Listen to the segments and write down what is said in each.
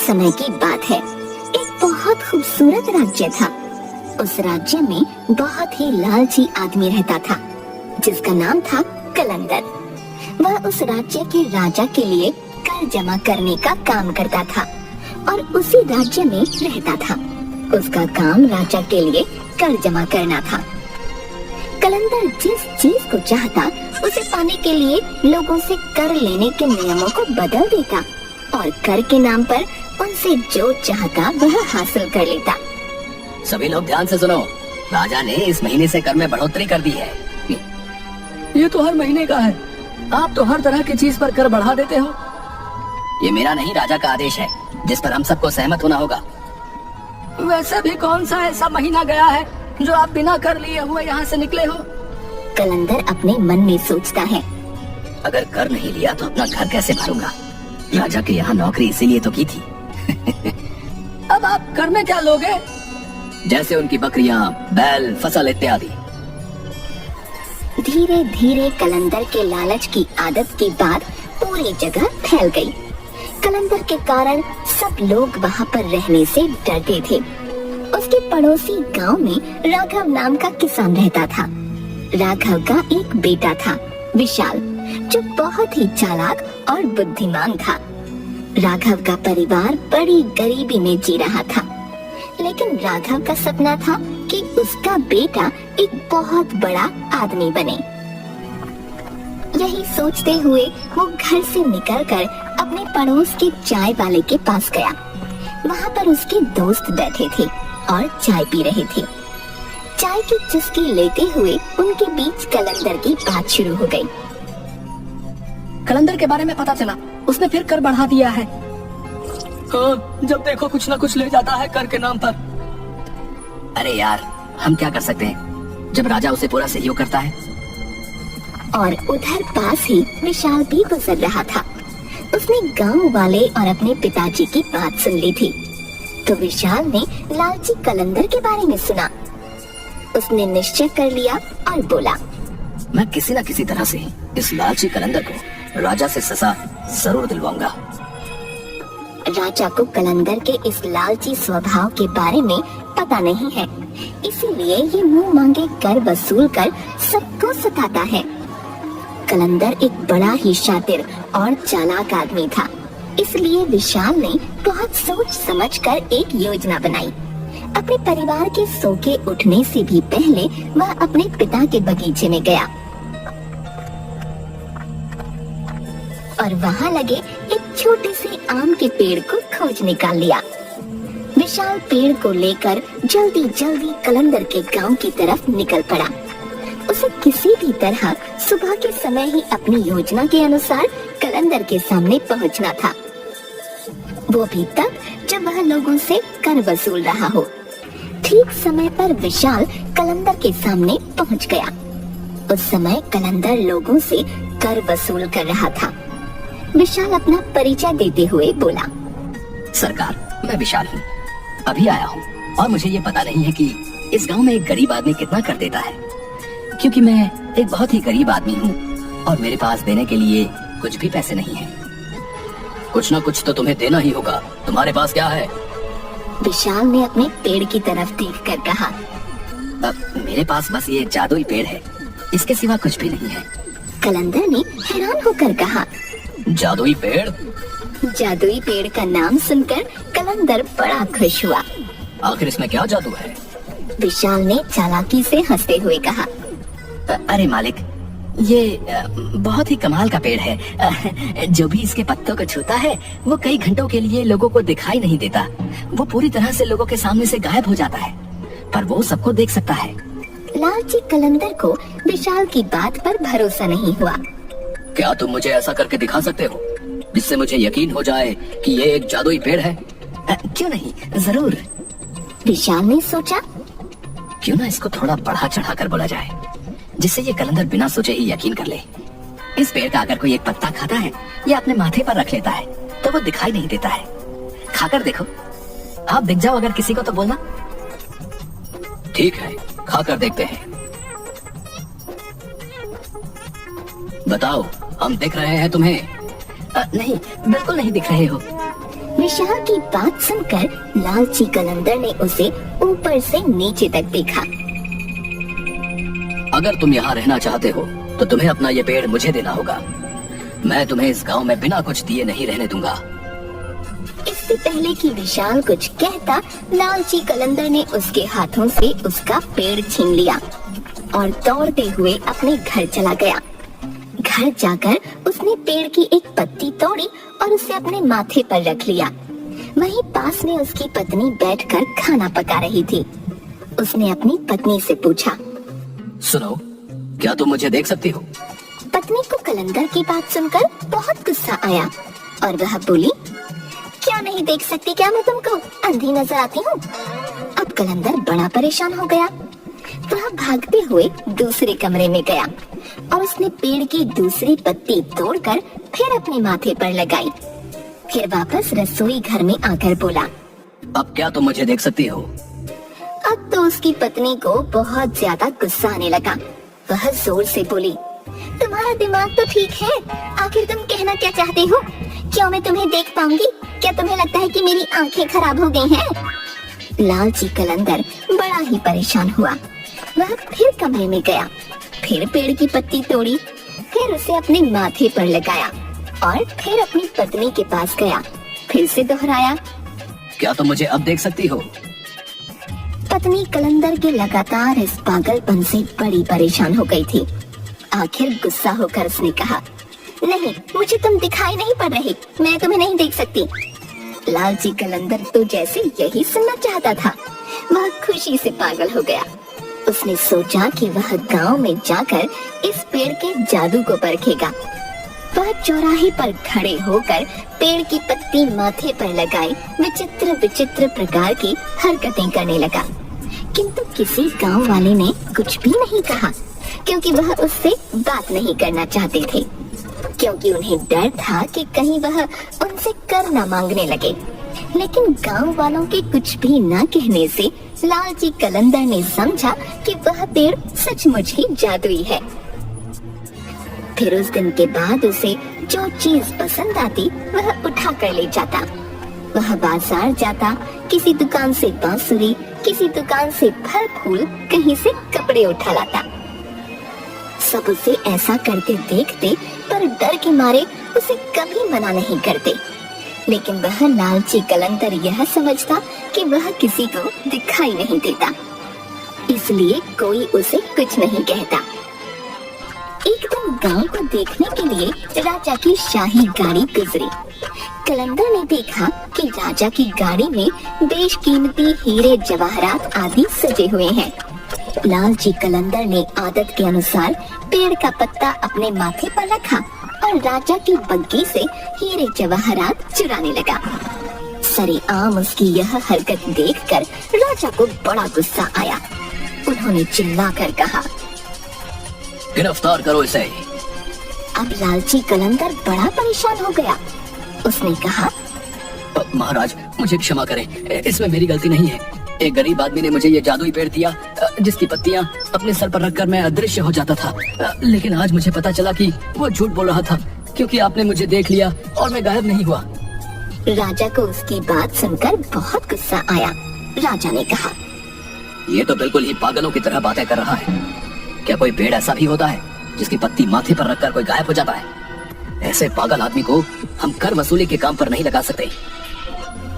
समय की बात है। एक बहुत खूबसूरत राज्य था। उस राज्य में बहुत ही लालची आदमी रहता था जिसका नाम था कलंदर। वह उस राज्य के राजा के लिए कर जमा करने का काम करता था और उसी राज्य में रहता था। उसका काम राजा के लिए कर जमा करना था। कलंदर जिस चीज को चाहता उसे पाने के लिए लोगों से कर लेने के नियमों को बदल देता और कर के नाम पर उनसे जो चाहता वह हासिल कर लेता। सभी लोग ध्यान से सुनो, राजा ने इस महीने से कर में बढ़ोतरी कर दी है। ये तो हर महीने का है। आप तो हर तरह की चीज पर कर बढ़ा देते हो। ये मेरा नहीं, राजा का आदेश है जिस पर हम सबको सहमत होना होगा। वैसे भी कौन सा ऐसा महीना गया है जो आप बिना कर लिए हुए यहाँ से निकले हो? कलंदर अपने मन में सोचता है, अगर कर नहीं लिया तो अपना घर कैसे भरूंगा? राजा के यहाँ नौकरी इसीलिए तो की थी। अब आप कर में क्या लोगे? जैसे उनकी बकरियां, बैल, फसल इत्यादि। धीरे धीरे कलंदर के लालच की आदत की बात पूरी जगह फैल गई। कलंदर के कारण सब लोग वहाँ पर रहने से डरते थे। उसके पड़ोसी गांव में राघव नाम का किसान रहता था। राघव का एक बेटा था विशाल, जो बहुत ही चालाक और बुद्धिमान था। राघव का परिवार बड़ी गरीबी में जी रहा था, लेकिन राघव का सपना था कि उसका बेटा एक बहुत बड़ा आदमी बने। यही सोचते हुए वो घर से निकलकर अपने पड़ोस के चाय वाले के पास गया। वहाँ पर उसके दोस्त बैठे थे और चाय पी रहे थे। चाय की चुस्की लेते हुए उनके बीच कलंदर की बात शुरू हो गई। कलंदर के बारे में पता चला, उसने फिर कर बढ़ा दिया है। हाँ, जब देखो कुछ न कुछ ले जाता है कर के नाम पर। अरे यार, हम क्या कर सकते हैं जब राजा उसे पूरा सहयोग करता है। और उधर पास ही विशाल भी गुजर रहा था। उसने गांव वाले और अपने पिताजी की बात सुन ली थी, तो विशाल ने लालची कलंदर के बारे में सुना। उसने निश्चय कर लिया और बोला, मैं किसी न किसी तरह से इस लालची कलंदर को राजा से सजा जरूर दिलवाऊंगा। राजा को कलंदर के इस लालची स्वभाव के बारे में पता नहीं है, इसीलिए ये मुंह मांगे कर वसूल कर सबको सताता है। कलंदर एक बड़ा ही शातिर और चालाक आदमी था, इसलिए विशाल ने बहुत सोच समझकर एक योजना बनाई। अपने परिवार के सो के उठने से भी पहले वह अपने पिता के बगीचे में गया और वहाँ लगे एक छोटे से आम के पेड़ को खोज निकाल लिया। विशाल पेड़ को लेकर जल्दी जल्दी कलंदर के गांव की तरफ निकल पड़ा। उसे किसी भी तरह सुबह के समय ही अपनी योजना के अनुसार कलंदर के सामने पहुंचना था, वो भी तब जब वह लोगों से कर वसूल रहा हो। ठीक समय पर विशाल कलंदर के सामने पहुंच गया। उस समय कलंदर लोगों से कर वसूल कर रहा था। विशाल अपना परिचय देते हुए बोला, सरकार, मैं विशाल हूँ, अभी आया हूँ और मुझे ये पता नहीं है कि इस गांव में एक गरीब आदमी कितना कर देता है, क्योंकि मैं एक बहुत ही गरीब आदमी हूँ और मेरे पास देने के लिए कुछ भी पैसे नहीं है। कुछ ना कुछ तो तुम्हें देना ही होगा, तुम्हारे पास क्या है? विशाल ने अपने पेड़ की तरफ देखकर कहा, मेरे पास बस ये जादुई पेड़ है, इसके सिवा कुछ भी नहीं है। कलंदर ने हैरान होकर कहा, जादुई पेड़? जादुई पेड़ का नाम सुनकर कलंदर बड़ा खुश हुआ। आखिर इसमें क्या जादू है? विशाल ने चालाकी से हंसते हुए कहा, अरे मालिक, ये बहुत ही कमाल का पेड़ है। जो भी इसके पत्तों को छूता है वो कई घंटों के लिए लोगों को दिखाई नहीं देता। वो पूरी तरह से लोगों के सामने से गायब हो जाता है, पर वो सबको देख सकता है। लालची कलंदर को विशाल की बात पर भरोसा नहीं हुआ। क्या तुम मुझे ऐसा करके दिखा सकते हो जिससे मुझे यकीन हो जाए कि ये एक जादुई पेड़ है? क्यों नहीं, जरूर। विशाल ने सोचा, क्यों ना इसको थोड़ा बढ़ा चढ़ा कर बोला जाए, जिससे ये कलंदर बिना सोचे ही यकीन कर ले। इस पेड़ का अगर कोई एक पत्ता खाता है या अपने माथे पर रख लेता है तो वो दिखाई नहीं देता है। खाकर देखो, आप दिख जाओ अगर किसी को तो बोलना। ठीक है, खाकर देखते हैं। बताओ, हम दिख रहे हैं तुम्हें? नहीं, बिल्कुल नहीं दिख रहे हो। विशाल की बात सुनकर लालची कलंदर ने उसे ऊपर से नीचे तक देखा। अगर तुम यहाँ रहना चाहते हो तो तुम्हें अपना ये पेड़ मुझे देना होगा। मैं तुम्हें इस गांव में बिना कुछ दिए नहीं रहने दूंगा। इससे पहले कि विशाल कुछ कहता, लालची कलंदर ने उसके हाथों से उसका पेड़ छीन लिया और दौड़ते हुए अपने घर चला गया। घर जाकर उसने पेड़ की एक पत्ती तोड़ी और उसे अपने माथे पर रख लिया। वहीं पास में उसकी पत्नी बैठकर खाना पका रही थी। उसने अपनी पत्नी से पूछा, सुनो, क्या तुम मुझे देख सकती हो? पत्नी को कलंदर की बात सुनकर बहुत गुस्सा आया और वह बोली, क्या नहीं देख सकती क्या मैं तुमको? अंधी नजर आती हूँ? अब कलंदर बड़ा परेशान हो गया। वह भागते हुए दूसरे कमरे में गया और उसने पेड़ की दूसरी पत्ती तोड़कर फिर अपने माथे पर लगाई। फिर वापस रसोई घर में आकर बोला, अब क्या तुम मुझे देख सकती हो? अब तो उसकी पत्नी को बहुत ज्यादा गुस्सा आने लगा। वह जोर से बोली, तुम्हारा दिमाग तो ठीक है, आखिर तुम कहना क्या चाहते हो? क्यों मैं तुम्हें देख पाऊंगी? क्या तुम्हें लगता है कि मेरी आंखें खराब हो गई हैं? लालची कलंदर बड़ा ही परेशान हुआ। वह फिर कमरे में गया, फिर पेड़ की पत्ती तोड़ी, फिर उसे अपने माथे पर लगाया और फिर अपनी पत्नी के पास गया। फिर से दोहराया, क्या तुम मुझे अब देख सकती हो? पत्नी कलंदर के लगातार इस पागलपन से बड़ी परेशान हो गई थी। आखिर गुस्सा होकर उसने कहा, नहीं, मुझे तुम दिखाई नहीं पड़ रही, मैं तुम्हें नहीं देख सकती। लालची कलंदर तो जैसे यही सुनना चाहता था। वह खुशी से पागल हो गया। उसने सोचा कि वह गांव में जाकर इस पेड़ के जादू को परखेगा। वह चौराहे पर खड़े होकर पेड़ की पत्ती माथे पर लगाए विचित्र विचित्र प्रकार की हरकतें करने लगा, किंतु किसी गांव वाले ने कुछ भी नहीं कहा, क्योंकि वह उससे बात नहीं करना चाहते थे, क्योंकि उन्हें डर था कि कहीं वह उनसे कर न मांगने लगे। लेकिन गांव वालों के कुछ भी न कहने से लालची कलंदर ने समझा कि वह पेड़ सचमुच ही जादुई है। फिर उस दिन के बाद उसे जो चीज पसंद आती वह उठा कर ले जाता। वह बाजार जाता, किसी दुकान से बांसुरी, किसी दुकान से फल फूल, कहीं से कपड़े उठा लाता। सब उसे ऐसा करते देखते पर डर के मारे उसे कभी मना नहीं करते। लेकिन वह लालची कलंदर यह समझता कि वह किसी को दिखाई नहीं देता, इसलिए कोई उसे कुछ नहीं कहता। एक दिन गांव को देखने के लिए राजा की शाही गाड़ी गुजरी। कलंदर ने देखा कि राजा की गाड़ी में बेशकीमती हीरे जवाहरात आदि सजे हुए हैं। लालची कलंदर ने आदत के अनुसार पेड़ का पत्ता अपने माथे पर रखा और राजा की बग्गी से हीरे जवाहरात चुराने लगा। सरेआम उसकी यह हरकत देखकर राजा को बड़ा गुस्सा आया। उन्होंने चिल्लाकर कहा, गिरफ्तार करो इसे। अब लालची कलंदर बड़ा परेशान हो गया। उसने कहा, महाराज, मुझे क्षमा करें, इसमें मेरी गलती नहीं है। एक गरीब आदमी ने मुझे ये जादुई पेड़ दिया, जिसकी पत्तियां अपने सर पर रखकर मैं अदृश्य हो जाता था। लेकिन आज मुझे पता चला कि वो झूठ बोल रहा था, क्योंकि आपने मुझे देख लिया और मैं गायब नहीं हुआ। राजा को उसकी बात सुनकर बहुत गुस्सा आया। राजा ने कहा, ये तो बिल्कुल ही पागलों की तरह बातें कर रहा है। क्या कोई पेड़ ऐसा भी होता है जिसकी पत्ती माथे पर रखकर कोई गायब हो जाता है? ऐसे पागल आदमी को हम कर वसूली के काम पर नहीं लगा सकते।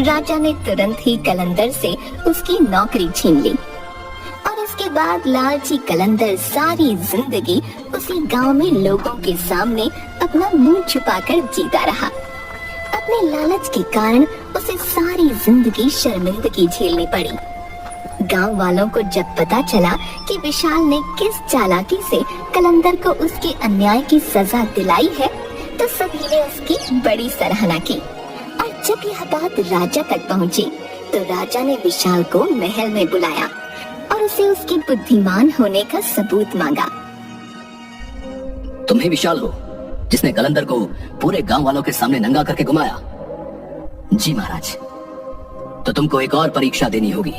राजा ने तुरंत ही कलंदर से उसकी नौकरी छीन ली और इसके बाद लालची कलंदर सारी जिंदगी उसी गांव में लोगों के सामने अपना मुंह छुपाकर जीता रहा। अपने लालच के कारण उसे सारी जिंदगी शर्मिंदगी झेलनी पड़ी। गांव वालों को जब पता चला कि विशाल ने किस चालाकी से कलंदर को उसके अन्याय की सजा दिलाई है, तो सभी ने उसकी बड़ी सराहना की। और जब यह बात राजा तक पहुंची, तो राजा ने विशाल को महल में बुलाया और उसे उसके बुद्धिमान होने का सबूत मांगा। तुम ही विशाल हो जिसने कलंदर को पूरे गांव वालों के सामने नंगा करके घुमाया? जी महाराज। तो तुमको एक और परीक्षा देनी होगी,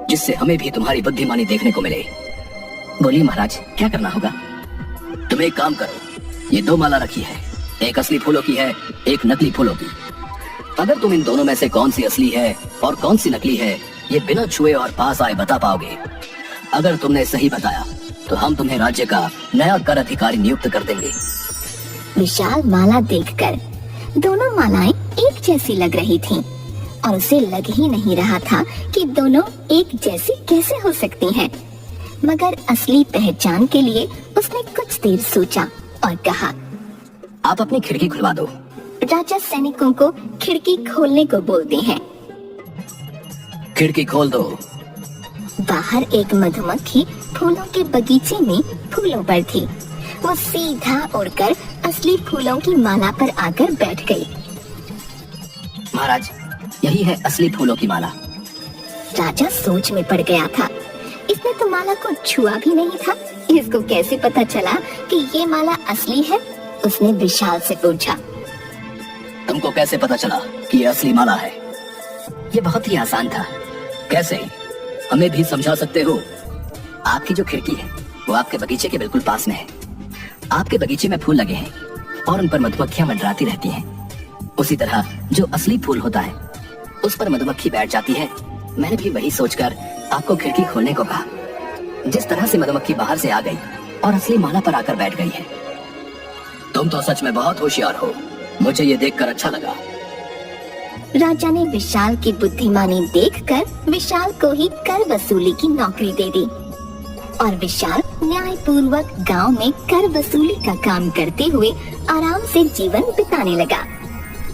जिससे हमें भी तुम्हारी बुद्धिमानी देखने को मिले। बोलिए महाराज, क्या करना होगा? तुम एक काम करो, ये 2 माला रखी है, एक असली फूलों की है, एक नकली फूलों की। अगर तुम इन दोनों में से कौन सी असली है और कौन सी नकली है, ये बिना छुए और पास आए बता पाओगे। अगर तुमने सही बताया तो हम तुम्हें राज्य का नया कर अधिकारी नियुक्त कर देंगे। विशाल माला देखकर दोनों मालाएं एक जैसी लग रही थीं और उसे लग ही नहीं रहा था कि दोनों एक जैसी कैसे हो सकती हैं। मगर असली पहचान के लिए उसने कुछ देर सोचा और कहा, आप अपनी खिड़की खुलवा दो। राजा सैनिकों को खिड़की खोलने को बोलते हैं। खिड़की खोल दो। बाहर एक मधुमक्खी फूलों के बगीचे में फूलों पर थी। वो सीधा उड़कर असली फूलों की माला पर आकर बैठ गई। महाराज, यही है असली फूलों की माला। राजा सोच में पड़ गया था। इसने तो माला को छुआ भी नहीं था। इसको कैसे पता चला कि ये माला असली है? उसने विशाल से पूछा। तुमको कैसे पता चला कि ये असली माला है? ये बहुत ही आसान था। कैसे? हमें भी समझा सकते हो? आपकी जो खिड़की है वो आपके बगीचे के बिल्कुल पास में है। आपके बगीचे में फूल लगे हैं और उन पर मधुमक्खियां मंडराती रहती हैं। उसी तरह जो असली फूल होता है उस पर मधुमक्खी बैठ जाती है। मैंने भी वही सोचकर आपको खिड़की खोलने को कहा। जिस तरह से मधुमक्खी बाहर से आ गई और असली माला पर आकर बैठ गई है। तुम तो सच में बहुत होशियार हो। मुझे ये देखकर अच्छा लगा। राजा ने विशाल की बुद्धिमानी देखकर विशाल को ही कर वसूली की नौकरी दे दी और विशाल न्यायपूर्वक गांव में कर वसूली का काम करते हुए आराम से जीवन बिताने लगा।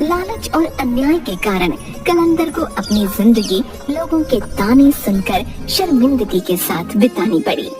लालच और अन्याय के कारण कलंदर को अपनी जिंदगी लोगों के ताने सुनकर शर्मिंदगी के साथ बितानी पड़ी।